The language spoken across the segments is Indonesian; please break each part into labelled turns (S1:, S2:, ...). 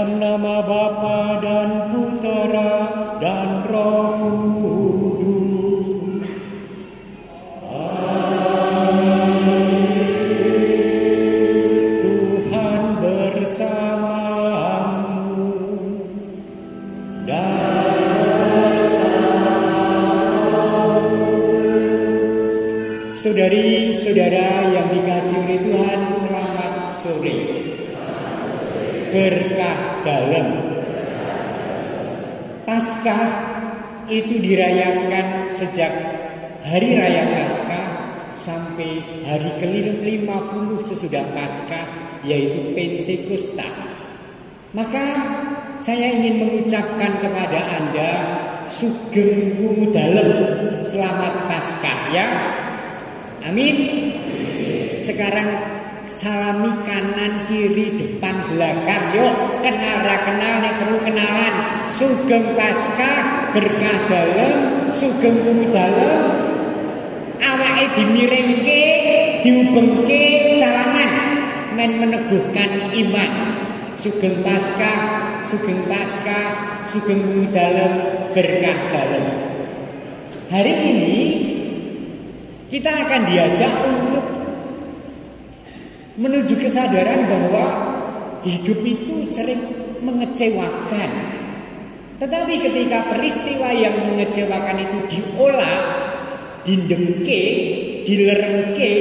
S1: Dalam nama Bapa dan Putera dan Roh Kudus. Amin. Tuhan bersamamu dan bersamamu. Saudari-saudara yang dikasihi oleh Tuhan, selamat sore. Berkah dalam. Paskah itu dirayakan sejak hari raya Paskah sampai hari ke-50 sesudah Paskah, yaitu Pentakosta. Maka saya ingin mengucapkan kepada Anda sugeng wungu dalem, selamat Paskah ya. Amin. Sekarang salami kanan kiri depan belakang, yuk kenal nek perlu kenalan. Sugeng Paskah, berkah dalem, sugeng wungu dalem, awake dimiringke, diubengke salaman men meneguhkan iman. Sugeng Paskah, sugeng Paskah, sugeng wungu dalem, berkah dalem. Hari ini kita akan diajak untuk menuju kesadaran bahwa hidup itu sering mengecewakan. Tetapi ketika peristiwa yang mengecewakan itu diolah, dindengke, dilerengke,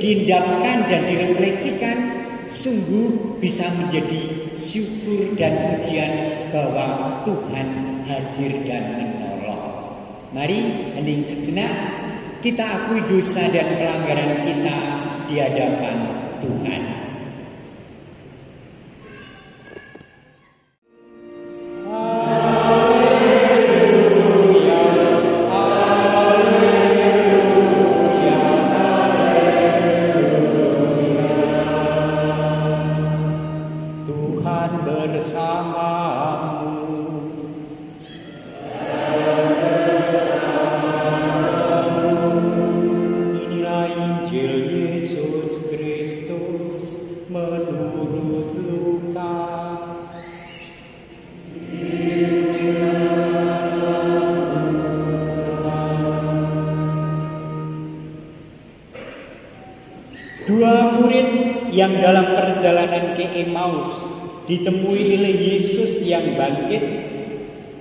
S1: diendapkan dan direfleksikan, sungguh bisa menjadi syukur dan pujian bahwa Tuhan hadir dan menolong. Mari hening sejenak, kita akui dosa dan pelanggaran kita di hadapan Tuhan. Tuhan bersamamu. Inilah Injil Yesus Kristus menurut Lukas. Dua murid yang dalam perjalanan ke Emmaus ditemui oleh Yesus yang bangkit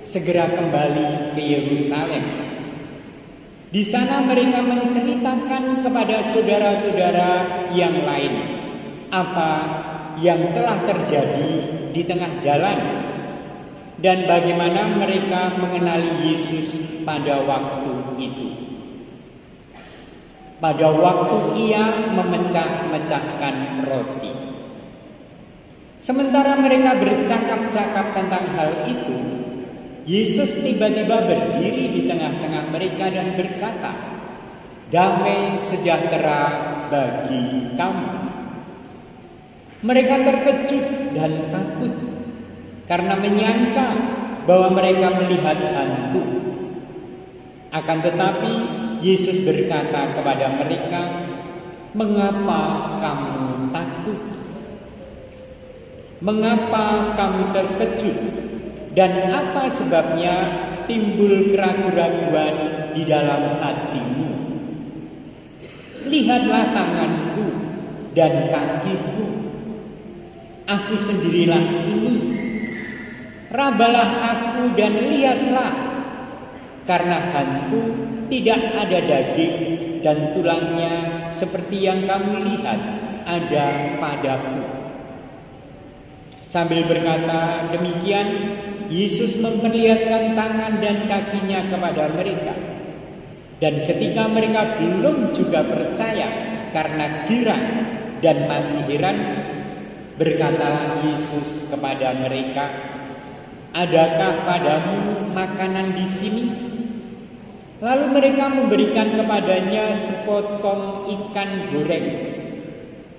S1: segera kembali ke Yerusalem. Di sana mereka menceritakan kepada saudara-saudara yang lain apa yang telah terjadi di tengah jalan dan bagaimana mereka mengenali Yesus pada waktu itu. Pada waktu ia memecah-mecahkan roti. Sementara mereka bercakap-cakap tentang hal itu, Yesus tiba-tiba berdiri di tengah-tengah mereka dan berkata, "Damai sejahtera bagi kamu." Mereka terkejut dan takut karena menyangka bahwa mereka melihat hantu. Akan tetapi Yesus berkata kepada mereka, "Mengapa kamu takut? Mengapa kamu terkejut? Dan apa sebabnya timbul keraguan-keraguan di dalam hatimu? Lihatlah tanganku dan kakiku. Aku sendirilah ini. Rabalah aku dan lihatlah. Karena hantu tidak ada daging dan tulangnya seperti yang kamu lihat ada padaku." Sambil berkata demikian, Yesus memperlihatkan tangan dan kakinya kepada mereka. Dan ketika mereka belum juga percaya karena girang dan masih heran, berkatalah Yesus kepada mereka, "Adakah padamu makanan di sini?" Lalu mereka memberikan kepadanya sepotong ikan goreng.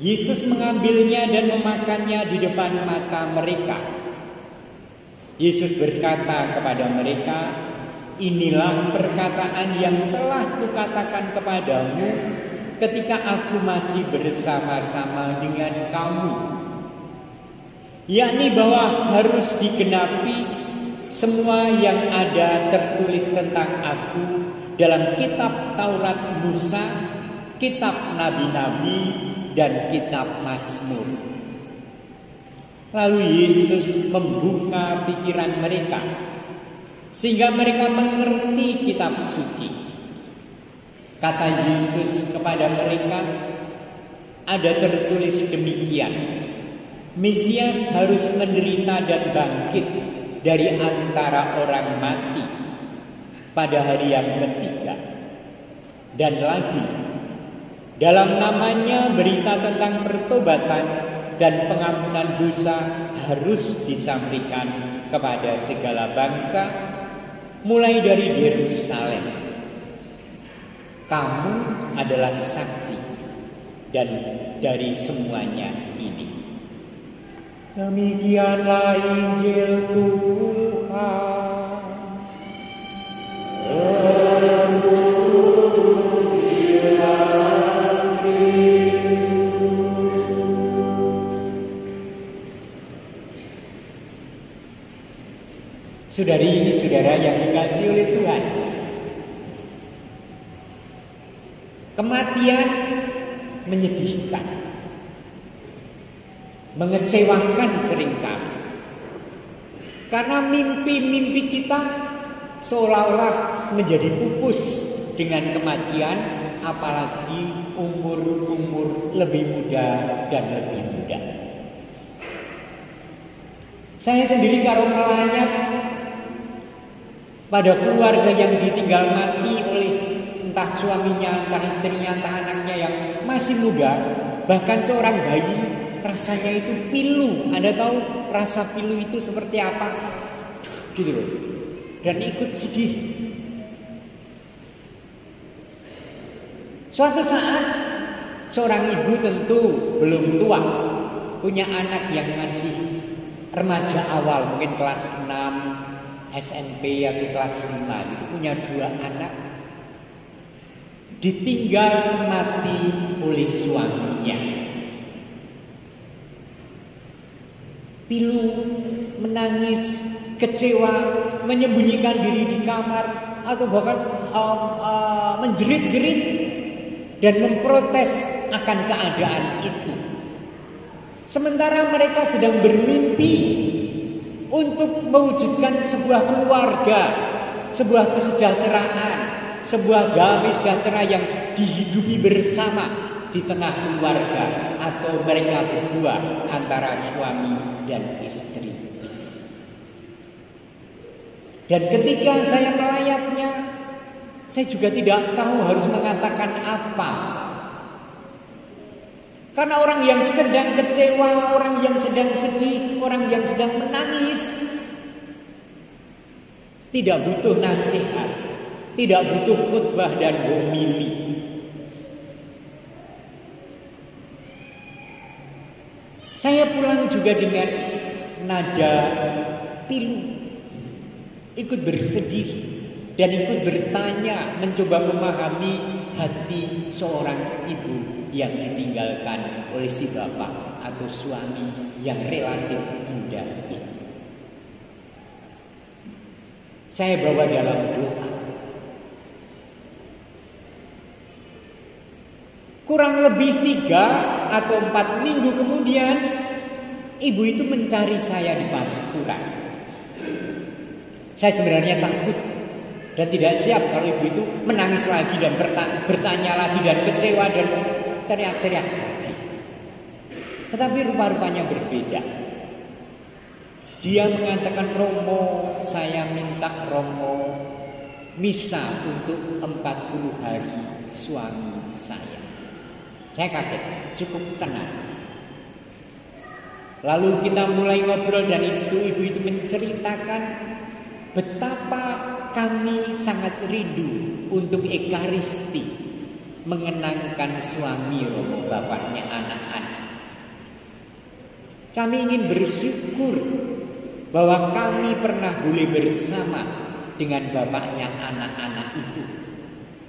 S1: Yesus mengambilnya dan memakannya di depan mata mereka. Yesus berkata kepada mereka, "Inilah perkataan yang telah kukatakan kepadamu ketika aku masih bersama-sama dengan kamu. yakni bahwa harus digenapi semua yang ada tertulis tentang aku dalam kitab Taurat Musa, kitab Nabi-Nabi, dan kitab Mazmur. Lalu Yesus membuka pikiran mereka sehingga mereka mengerti kitab suci. Kata Yesus kepada mereka, ada tertulis demikian, Mesias harus menderita dan bangkit dari antara orang mati pada hari yang ketiga. Dan lagi, dalam namanya berita tentang pertobatan dan pengampunan dosa harus disampaikan kepada segala bangsa, mulai dari Yerusalem. Kamu adalah saksi dan dari semuanya ini. Demikianlah Injil Tuhan. Terpujilah Kristus. Saudari-saudara yang dikasihi oleh Tuhan, kematian menyedihkan, mengecewakan seringkali. Karena mimpi-mimpi kita seolah-olah menjadi pupus dengan kematian, apalagi umur-umur lebih muda dan lebih muda. Saya sendiri kalau melayat pada keluarga yang ditinggal mati oleh entah suaminya, entah istrinya, entah anaknya yang masih muda, bahkan seorang bayi, rasanya itu pilu. Anda tahu rasa pilu itu seperti apa? Gitu loh. Dan ikut sedih. Suatu saat seorang ibu tentu belum tua, punya anak yang masih remaja awal, mungkin kelas 6 SMP atau kelas 5, itu punya 2 anak, ditinggal mati oleh suaminya. Pilu, menangis, kecewa, menyembunyikan diri di kamar, atau bahkan menjerit-jerit dan memprotes akan keadaan itu. Sementara mereka sedang bermimpi untuk mewujudkan sebuah keluarga, sebuah kesejahteraan, sebuah damai sejahtera yang dihidupi bersama di tengah keluarga, atau mereka berdua antara suami dan istri. Dan ketika saya melayatnya, saya juga tidak tahu harus mengatakan apa. Karena orang yang sedang kecewa, orang yang sedang sedih, orang yang sedang menangis, tidak butuh nasihat, tidak butuh khutbah dan homili. Saya pulang juga dengan nada pilu, ikut bersedih dan ikut bertanya, mencoba memahami hati seorang ibu yang ditinggalkan oleh si bapak atau suami yang relatif muda itu. Saya bawa dalam doa. Kurang lebih 3 atau 4 minggu kemudian, ibu itu mencari saya di pasturan. Saya sebenarnya takut dan tidak siap kalau ibu itu menangis lagi dan bertanya lagi dan kecewa dan teriak-teriak lagi. Tetapi rupa-rupanya berbeda. Dia mengatakan, Romo, saya minta Romo misa untuk 40 hari suami saya. Saya kaget, cukup tenang. Lalu kita mulai ngobrol dan ibu itu menceritakan betapa kami sangat rindu untuk Ekaristi, mengenangkan suami Romo, bapaknya anak-anak. Kami ingin bersyukur bahwa kami pernah boleh bersama dengan bapaknya anak-anak itu,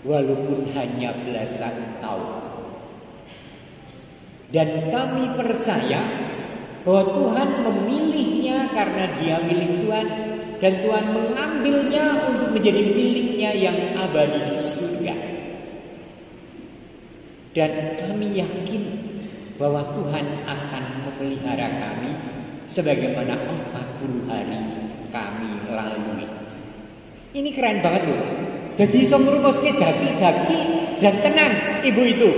S1: walaupun hanya belasan tahun. Dan kami percaya bahwa Tuhan memilihnya karena dia milik Tuhan, dan Tuhan mengambilnya untuk menjadi miliknya yang abadi di surga. Dan kami yakin bahwa Tuhan akan memelihara kami sebagaimana 40 hari kami lalui. Ini keren banget loh. Jadi iso ngrumuske daki-daki dan tenang ibu itu.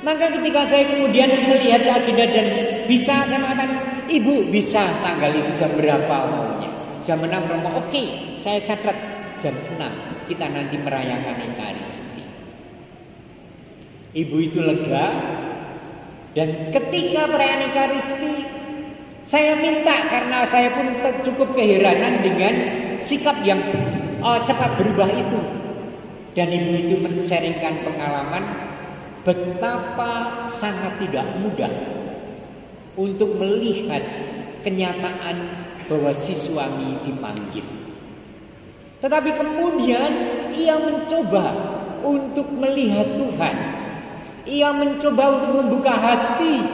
S1: Maka ketika saya kemudian melihat agenda dan bisa, saya mengatakan, ibu bisa tanggal itu jam berapa maunya? Jam 6 romo, oke, saya catat jam 6 kita nanti merayakan Ekaristi. Ibu itu lega, dan ketika perayaan Ekaristi saya minta, karena saya pun cukup keheranan dengan sikap yang cepat berubah itu. Dan ibu itu men-sharingkan pengalaman betapa sangat tidak mudah untuk melihat kenyataan bahwa si suami dipanggil. Tetapi kemudian ia mencoba untuk melihat Tuhan. Ia mencoba untuk membuka hati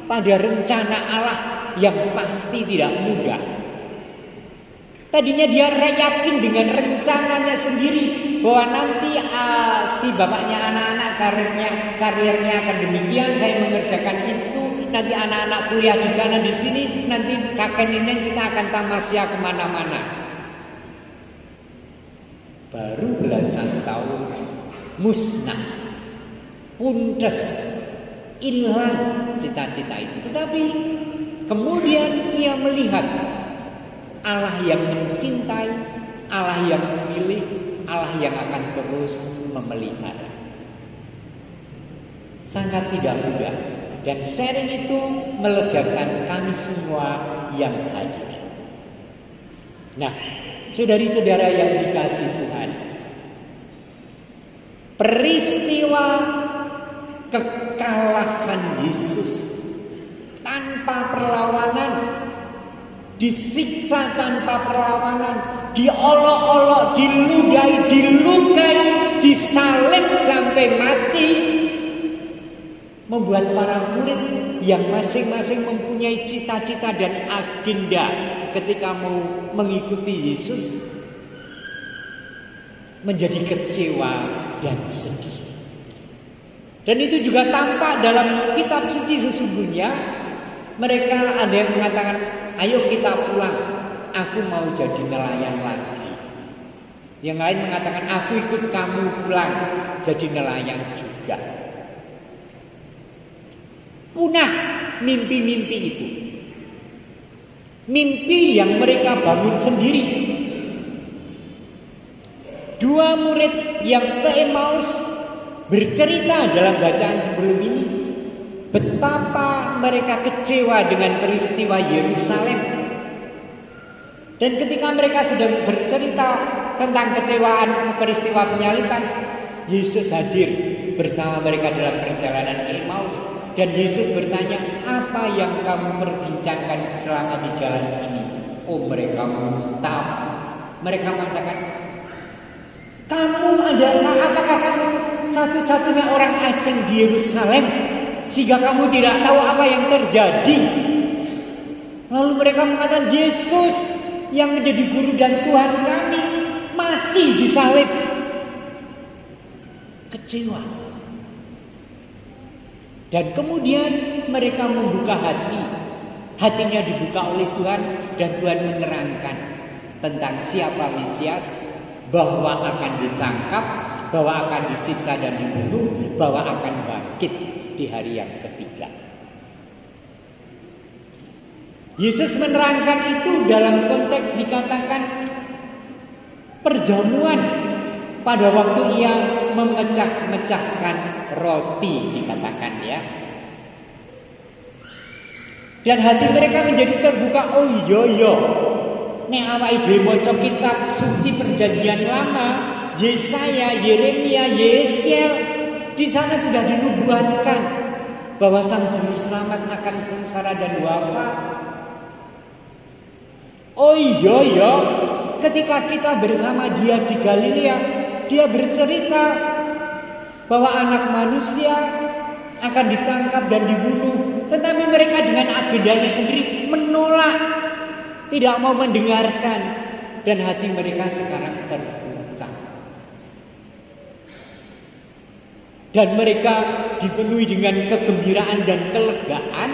S1: pada rencana Allah yang pasti tidak mudah. Tadinya dia yakin dengan rencananya sendiri bahwa nanti si bapaknya anak-anak karirnya akan demikian, saya mengerjakan itu, nanti anak-anak kuliah di sana di sini, nanti kakek nenek kita akan tamasya kemana-mana. Baru belasan tahun musnah, pundes, hilang cita-cita itu. Tetapi kemudian ia melihat Allah yang mencintai, Allah yang memilih, Allah yang akan terus memelihara. Sangat tidak mudah. Dan sharing itu melegakan kami semua yang hadir. Nah, saudari-saudara yang dikasihi Tuhan, peristiwa kekalahan Yesus tanpa perlawanan, disiksa tanpa perlawanan, diolok-olok, diludahi, dilukai, disalib sampai mati, membuat para murid yang masing-masing mempunyai cita-cita dan agenda ketika mau mengikuti Yesus menjadi kecewa dan sedih. Dan itu juga tampak dalam kitab suci sesungguhnya. Mereka ada yang mengatakan, ayo kita pulang, aku mau jadi nelayan lagi. Yang lain mengatakan, aku ikut kamu pulang, jadi nelayan juga. Punah mimpi-mimpi itu. Mimpi yang mereka bangun sendiri. Dua murid yang ke Emmaus bercerita dalam bacaan sebelum ini betapa mereka kecewa dengan peristiwa Yerusalem. Dan ketika mereka sedang bercerita tentang kecewaan peristiwa penyaliban, Yesus hadir bersama mereka dalam perjalanan ke Emmaus. Dan Yesus bertanya, apa yang kamu perbincangkan selama di jalan ini? Oh, mereka muntah. Mereka mengatakan, apakah kamu satu-satunya orang asing di Yerusalem sehingga kamu tidak tahu apa yang terjadi? Lalu mereka mengatakan, Yesus yang menjadi guru dan Tuhan kami mati disalib. Kecewa. Dan kemudian mereka membuka hati. Hatinya dibuka oleh Tuhan, dan Tuhan menerangkan tentang siapa Mesias, bahwa akan ditangkap, bahwa akan disiksa dan dibunuh, bahwa akan bangkit di hari yang ketiga. Yesus menerangkan itu dalam konteks dikatakan perjamuan pada waktu ia memecah-mecahkan roti, dikatakan ya. Dan hati mereka menjadi terbuka. Oh iya, nek awake dhewe maca kitab suci perjanjian lama, Yesaya, Yeremia, Yeskiel, di sana sudah dinubuatkan bahwa Sang Juru Selamat akan sengsara dan wafat. Oh iya, ketika kita bersama dia di Galilea, dia bercerita bahwa anak manusia akan ditangkap dan dibunuh. Tetapi Tetapi mereka dengan agendanya sendiri menolak, tidak mau mendengarkan, dan hati mereka sekarang terbuka. Dan mereka dipenuhi dengan kegembiraan dan kelegaan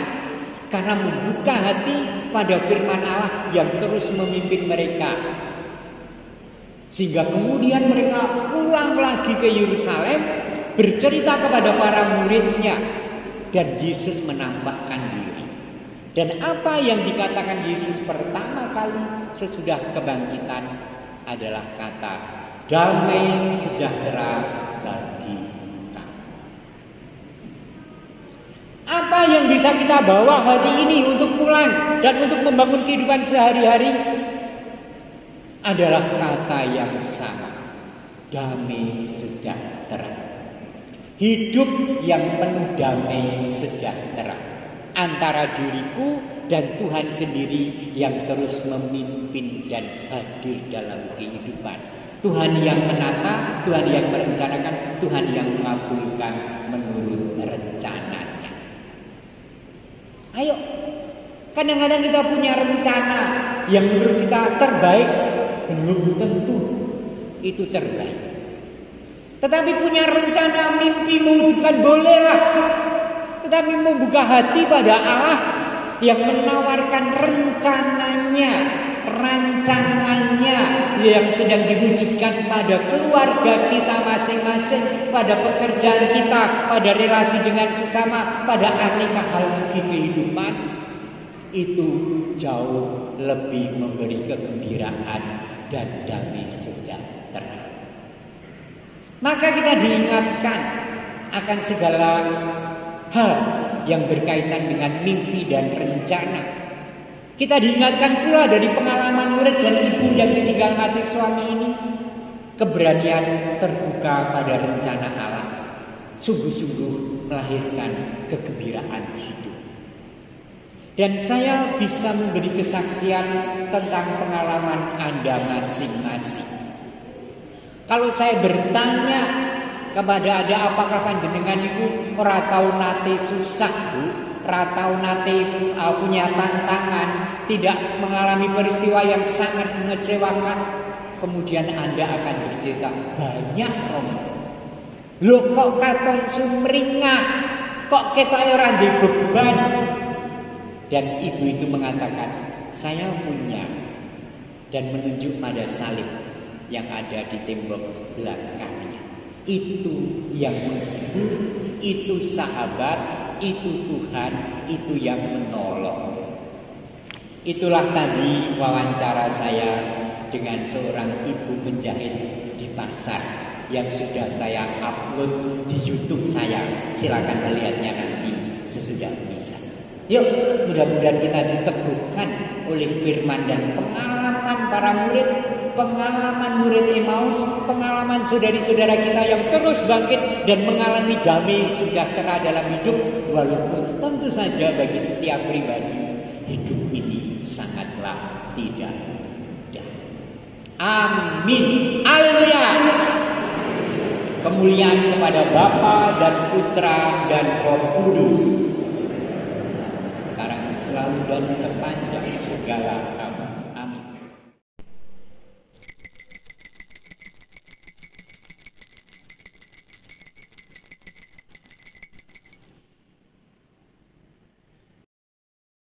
S1: karena membuka hati pada firman Allah yang terus memimpin mereka. Sehingga kemudian mereka pulang lagi ke Yerusalem, bercerita kepada para muridnya, dan Yesus menampakkan diri. Dan apa yang dikatakan Yesus pertama kali sesudah kebangkitan adalah kata damai sejahtera bagi kamu. Apa yang bisa kita bawa hari ini untuk pulang dan untuk membangun kehidupan sehari-hari adalah kata yang sama, damai sejahtera. Hidup yang penuh damai sejahtera antara diriku dan Tuhan sendiri yang terus memimpin dan hadir dalam kehidupan. Tuhan yang menata, Tuhan yang merencanakan, Tuhan yang mengabulkan menurut rencananya. Ayo, kadang-kadang kita punya rencana yang menurut kita terbaik, belum tentu itu terbaik. Tetapi punya rencana, mimpi, mewujudkan bolehlah. Tetapi membuka hati pada Allah yang menawarkan rencananya, rancangannya yang sedang diwujudkan pada keluarga kita masing-masing, pada pekerjaan kita, pada relasi dengan sesama, pada aneka hal segi kehidupan. Itu jauh lebih memberi kegembiraan dan damai sejahtera. Maka kita diingatkan akan segala hal yang berkaitan dengan mimpi dan rencana. Kita diingatkan pula dari pengalaman murid dan ibu yang ditinggal mati suami ini, keberanian terbuka pada rencana Allah sungguh-sungguh melahirkan kegembiraan hidup. Dan saya bisa memberi kesaksian tentang pengalaman Anda masing-masing. Kalau saya bertanya kepada ada apakah panjenengan itu ora tau nate susah, Bu, ora tau nate punya tantangan, tidak mengalami peristiwa yang sangat mengecewakan, kemudian Anda akan bercerita banyak om. Loh kok katon sumringah, kok ketoke ora ndek beban. Dan ibu itu mengatakan, saya punya, dan menunjuk pada salib yang ada di tembok belakangnya. Itu yang menghibur, itu sahabat, itu Tuhan, itu yang menolong. Itulah tadi wawancara saya dengan seorang ibu penjahit di pasar yang sudah saya upload di YouTube saya. Silakan melihatnya nanti sesudah bisa. Yuk, mudah-mudahan kita diteguhkan oleh firman dan pengalaman para murid, pengalaman murid Emmaus, pengalaman saudari-saudara kita yang terus bangkit dan mengalami damai sejahtera dalam hidup, walaupun tentu saja bagi setiap pribadi hidup ini sangatlah tidak mudah. Amin. Haleluya. Kemuliaan kepada Bapa dan Putra dan Roh Kudus, sekarang selalu dan sepanjang segala abad.